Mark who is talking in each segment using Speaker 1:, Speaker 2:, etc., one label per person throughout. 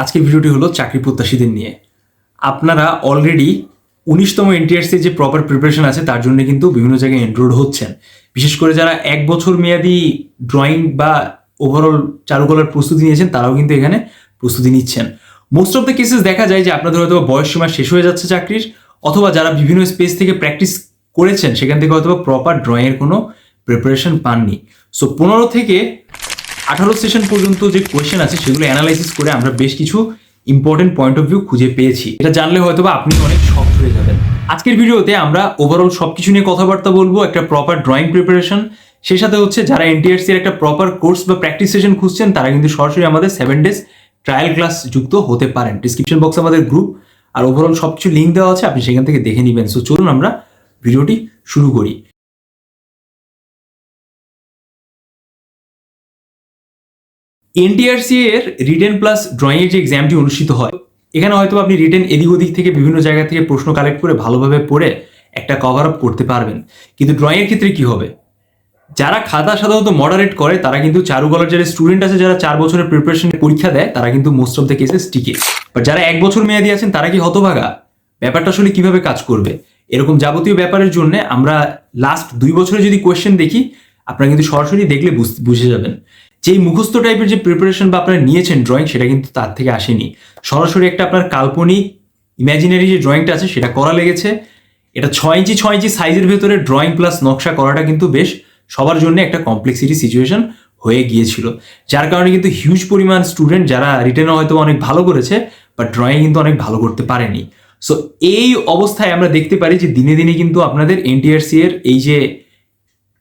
Speaker 1: আজকের ভিডিওটি হলো চাকরি প্রত্যাশীদের নিয়ে। আপনারা অলরেডি 19তম এনটিআরসি যে প্রপার প্রিপারেশন আছে তার জন্য কিন্তু বিভিন্ন জায়গায় এনরোল হচ্ছেন। বিশেষ করে যারা 1 বছর মেয়াদি ড্রয়িং বা ওভারঅল চারুকলার প্রস্তুতি নিয়েছেন তারাও কিন্তু এখানে প্রস্তুতি নিচ্ছেন। মোস্ট অফ দ্য কেসেস দেখা যায় যে আপনাদের হয়তো বয়স সীমা শেষ হয়ে যাচ্ছে চাকরির, অথবা যারা বিভিন্ন স্পেস থেকে প্র্যাকটিস করেছেন সেখান থেকে হয়তো প্রপার ড্রয়িংয়ের কোনো প্রিপারেশন পাননি। সো 15 থেকে 18 সেশন পর্যন্ত যে কোয়েশ্চেন আছে সেগুলো অ্যানালাইসিস করে আমরা বেশ কিছু ইম্পর্টেন্ট পয়েন্ট অফ ভিউ খুঁজে পেয়েছি। এটা জানলে হয়তো বা আপনি অনেক শক হয়ে যাবেন। আজকের ভিডিওতে আমরা ওভারঅল সবকিছু নিয়ে কথাবার্তা বলবো, একটা প্রপার ড্রয়িং প্রিপারেশন, সেই সাথে হচ্ছে যারা এনটিআরসি এর একটা প্রপার কোর্স বা প্র্যাকটিস সেশন খুঁজছেন তারা কিন্তু সরাসরি আমাদের 7 ডেজ ট্রায়াল ক্লাস যুক্ত হতে পারেন। ডিসক্রিপশন বক্সে আমাদের গ্রুপ আর ওভারঅল সবকিছু লিঙ্ক দেওয়া আছে, আপনি সেখান থেকে দেখে নেবেন। সো চলুন আমরা ভিডিওটি শুরু করি। এনটিআরসি এর রিটেন প্লাস ড্রয়িং এর যে এক্সামটি অনুষ্ঠিত হয়, এখানে হয়তো আপনি রিটেন এদিক ওদিক থেকে বিভিন্ন জায়গা থেকে প্রশ্ন কালেক্ট করে ভালোভাবে পড়ে একটা কভার আপ করতে পারবেন। কিন্তু ড্রয়িং এর ক্ষেত্রে কি হবে, যারা খাতা সাধারণত মডারেট করে তারা কিন্তু চারুকলার যারা স্টুডেন্ট আছে যারা 4 বছরের প্রিপারেশন পরীক্ষা দেয় তারা কিন্তু মোস্ট অফ দ্য কেসেস টিকে। বাট যারা 1 বছর মেয়াদি আছেন তারা কি হতভাগা? ব্যাপারটা আসলে কিভাবে কাজ করবে এরকম যাবতীয় ব্যাপারের জন্য আমরা লাস্ট 2 বছরে যদি কোয়েশ্চেন দেখি, আপনারা কিন্তু সরাসরি দেখলে বুঝে যাবেন যেই মুখস্থ টাইপের যে প্রিপারেশন বা আপনারা নিয়েছেন ড্রয়িং, সেটা কিন্তু তার থেকে আসেনি। সরাসরি একটা আপনার কাল্পনিক ইমাজিনারি যে ড্রয়িংটা আছে সেটা করা লেগেছে। এটা 6 ইঞ্চি 6 ইঞ্চি সাইজের ভেতরে ড্রয়িং প্লাস নকশা করাটা কিন্তু বেশ সবার জন্য একটা কমপ্লেক্সিটি সিচুয়েশন হয়ে গিয়েছিল, যার কারণে কিন্তু হিউজ পরিমাণ স্টুডেন্ট যারা রিটেনে হয়তো অনেক ভালো করেছে বাট ড্রয়িং কিন্তু অনেক ভালো করতে পারেনি। সো এই অবস্থায় আমরা দেখতে পারি যে দিনে দিনে কিন্তু আপনাদের এনটিআরসি এর এই যে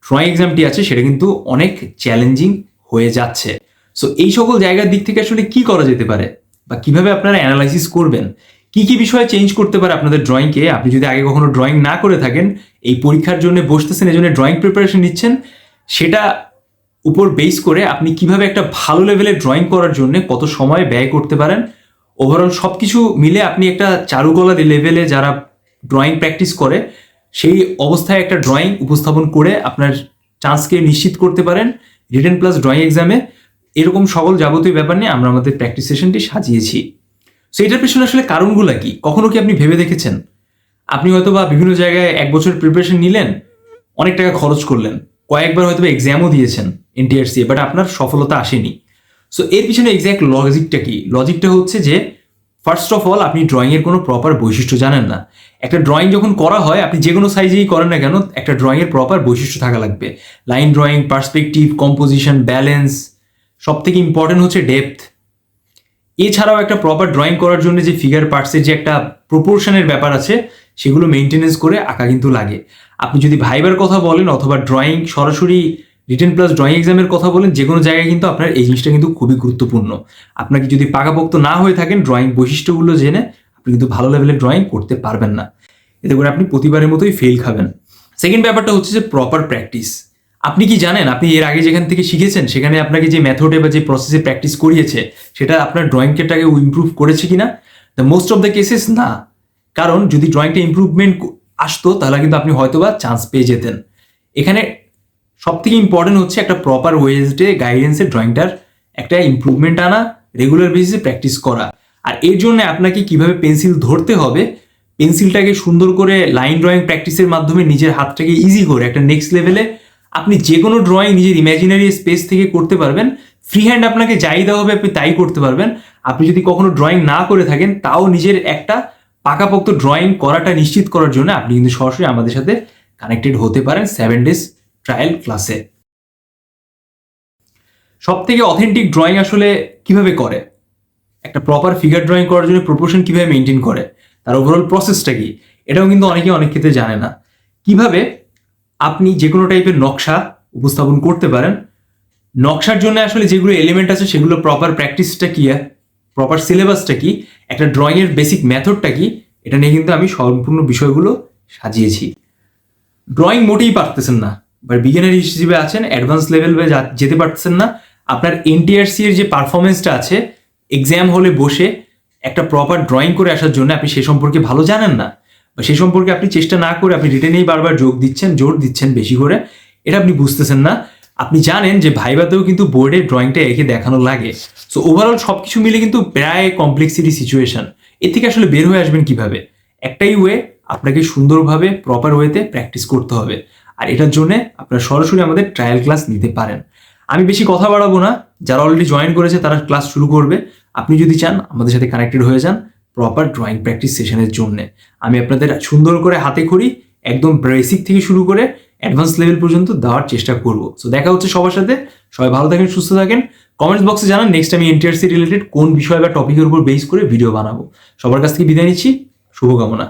Speaker 1: ড্রয়িং এক্সামটি আছে সেটা কিন্তু অনেক চ্যালেঞ্জিং হয়ে যাচ্ছে। সো এই সকল জায়গার দিক থেকে আসলে কি করা যেতে পারে বা কিভাবে আপনারা অ্যানালাইসিস করবেন, কি কি বিষয়ে চেঞ্জ করতে পারে আপনাদের ড্রয়িংকে। আপনি যদি আগে কখনো ড্রয়িং না করে থাকেন, এই পরীক্ষার জন্য বসতেছেন, এই জন্য ড্রয়িং প্রিপারেশন নিচ্ছেন, সেটা উপর বেস করে আপনি কিভাবে একটা ভালো লেভেলের ড্রয়িং করার জন্য কত সময় ব্যয় করতে পারেন, ওভারঅল সব কিছু মিলে আপনি একটা চারুকলা লেভেলে যারা ড্রয়িং প্র্যাকটিস করে সেই অবস্থায় একটা ড্রয়িং উপস্থাপন করে আপনার চান্সকে নিশ্চিত করতে পারেন রিটেন প্লাস ড্রয়িং এক্সামে। এরকম সকল যাবতীয় ব্যাপার নিয়ে আমরা আমাদের প্র্যাকটিস সেশনটি সাজিয়েছি। সো এটার পেছনে আসলে কারণগুলো কি, কখনো কি আপনি ভেবে দেখেছেন? আপনি হয়তো বা বিভিন্ন জায়গায় 1 বছরের প্রিপারেশন নিলেন, অনেক টাকা খরচ করলেন, কয়েকবার হয়তো এক্সামও দিয়েছেন এনটিআরসি, বাট আপনার সফলতা আসেনি। সো এর পিছনে এক্স্যাক্ট লজিকটা কি? লজিকটা হচ্ছে যে ফার্স্ট অফ অল আপনি ড্রয়িংয়ের কোনো প্রপার বৈশিষ্ট্য জানেন না। একটা ড্রয়িং যখন করা হয়, আপনি যে কোনো সাইজেই করেন না কেন, একটা ড্রয়িংয়ের প্রপার বৈশিষ্ট্য থাকা লাগবে। Line drawing, perspective, composition, balance, সব থেকে ইম্পর্টেন্ট হচ্ছে ডেপথ। এছাড়াও একটা প্রপার ড্রয়িং করার জন্য যে ফিগার পার্টসের যে একটা প্রপোর্শনের ব্যাপার আছে সেগুলো মেনটেনেন্স করে আঁকা কিন্তু লাগে। আপনি যদি ভাইবার কথা বলেন অথবা ড্রয়িং সরাসরি রিটেন প্লাস ড্রয়িং এক্সামের কথা বলেন, যে কোনো জায়গায় কিন্তু আপনার এই জিনিসটা কিন্তু খুবই গুরুত্বপূর্ণ। আপনাকে যদি পাকাপোক্ত না হয়ে থাকেন ড্রয়িং বৈশিষ্ট্যগুলো জেনে, আপনি কিন্তু ভালো লেভেলের ড্রয়িং করতে পারবেন না। এতে করে আপনি প্রতিবারের মতোই ফেল খাবেন। সেকেন্ড ব্যাপারটা হচ্ছে যে প্রপার প্র্যাকটিস। আপনি কি জানেন আপনি এর আগে যেখান থেকে শিখেছেন সেখানে আপনাকে যে মেথডে বা যে প্রসেসে প্র্যাকটিস করিয়েছে সেটা আপনার ড্রয়িংটাকে ইমপ্রুভ করেছে কিনা? The most of the cases না। কারণ যদি ড্রয়িংটা ইমপ্রুভমেন্ট আসতো তাহলে কিন্তু আপনি হয়তোবা চান্স পেয়ে যেতেন। এখানে সব থেকে ইম্পর্টেন্ট হচ্ছে একটা প্রপার ওয়েজে গাইডেন্সের ড্রয়িংটার একটা ইমপ্রুভমেন্ট আনা, রেগুলার বেসিসে প্র্যাকটিস করা। আর এর জন্য আপনাকে কিভাবে পেন্সিল ধরতে হবে, পেন্সিলটাকে সুন্দর করে লাইন ড্রয়িং প্র্যাকটিসের মাধ্যমে নিজের হাতটাকে ইজি করে একটা নেক্সট লেভেলে আপনি যে কোনো ড্রয়িং নিজের ইমাজিনারি স্পেস থেকে করতে পারবেন। ফ্রি হ্যান্ড আপনাকে যাই দেওয়া হবে আপনি তাই করতে পারবেন। আপনি যদি কখনো ড্রয়িং না করে থাকেন তাও নিজের একটা পাকাপোক্ত ড্রয়িং করাটা নিশ্চিত করার জন্য আপনি কিন্তু সরাসরি আমাদের সাথে কানেক্টেড হতে পারেন 7 ডেজ ট্রায়াল ক্লাসে। সব থেকে অথেন্টিক ড্রয়িং আসলে কিভাবে করে, একটা প্রপার ফিগার ড্রয়িং করার জন্য প্রপোর্শন কিভাবে মেনটেন করে, তার ওভারঅল প্রসেসটা কি, এটাও কিন্তু অনেকে অনেক ক্ষেত্রে জানে না। কিভাবে আপনি যে কোনো টাইপের নকশা উপস্থাপন করতে পারেন, নকশার জন্য আসলে যেগুলো এলিমেন্ট আছে সেগুলো প্রপার প্র্যাকটিসটা কি, প্রপার সিলেবাসটা কি, একটা ড্রয়িংয়ের বেসিক মেথডটা কি, এটা নিয়ে কিন্তু আমি সম্পূর্ণ বিষয়গুলো সাজিয়েছি। ড্রয়িং মোটেই পারতেছেন না, বাট বিগিনার হিসেবে আছেন, অ্যাডভান্স লেভেল যেতে পারতেছেন না, আপনার এনটিআরসি এর যে পারফরমেন্সটা আছে এক্সাম হলে বসে একটা প্রপার ড্রয়িং করে আসার জন্য আপনি সে সম্পর্কে ভালো জানেন না, বা সে সম্পর্কে আপনি চেষ্টা না করে আপনি রিটেনেই বারবার জোর দিচ্ছেন বেশি করে, এটা আপনি বুঝতেছেন না। আপনি জানেন যে ভাইভাতেও কিন্তু বোর্ডে ড্রয়িংটা এঁকে দেখানো লাগে। সো ওভারঅল সবকিছু মিলে কিন্তু প্রায় কমপ্লেক্সিটি সিচুয়েশন। এর থেকে আসলে বের হয়ে আসবেন কিভাবে? একটাই ওয়ে, আপনাকে সুন্দরভাবে প্রপার ওয়েতে প্র্যাকটিস করতে হবে। আর এটার জন্য আপনারা সরাসরি আমাদের ট্রায়াল ক্লাস নিতে পারেন। আমি বেশি কথা বাড়াবো না, যারা অলরেডি জয়েন করেছে তারা ক্লাস শুরু করবে। আপনি যদি চান আমাদের সাথে কানেক্টেড হয়ে যান প্রপার ড্রয়িং প্র্যাকটিস সেশনের জন্য। আমি আপনাদের সুন্দর করে হাতে খড়ি একদম বেসিক থেকে শুরু করে অ্যাডভান্স লেভেল পর্যন্ত দেওয়ার চেষ্টা করব। সো দেখা হচ্ছে সবার সাথে। সবাই ভালো থাকেন, সুস্থ থাকেন। কমেন্টস বক্সে জানান নেক্সট আমি এনটিআরসি রিলেটেড কোন বিষয় বা টপিকের উপর বেস করে ভিডিও বানাবো। সবার কাছ থেকে বিদায় নিচ্ছি, শুভকামনা।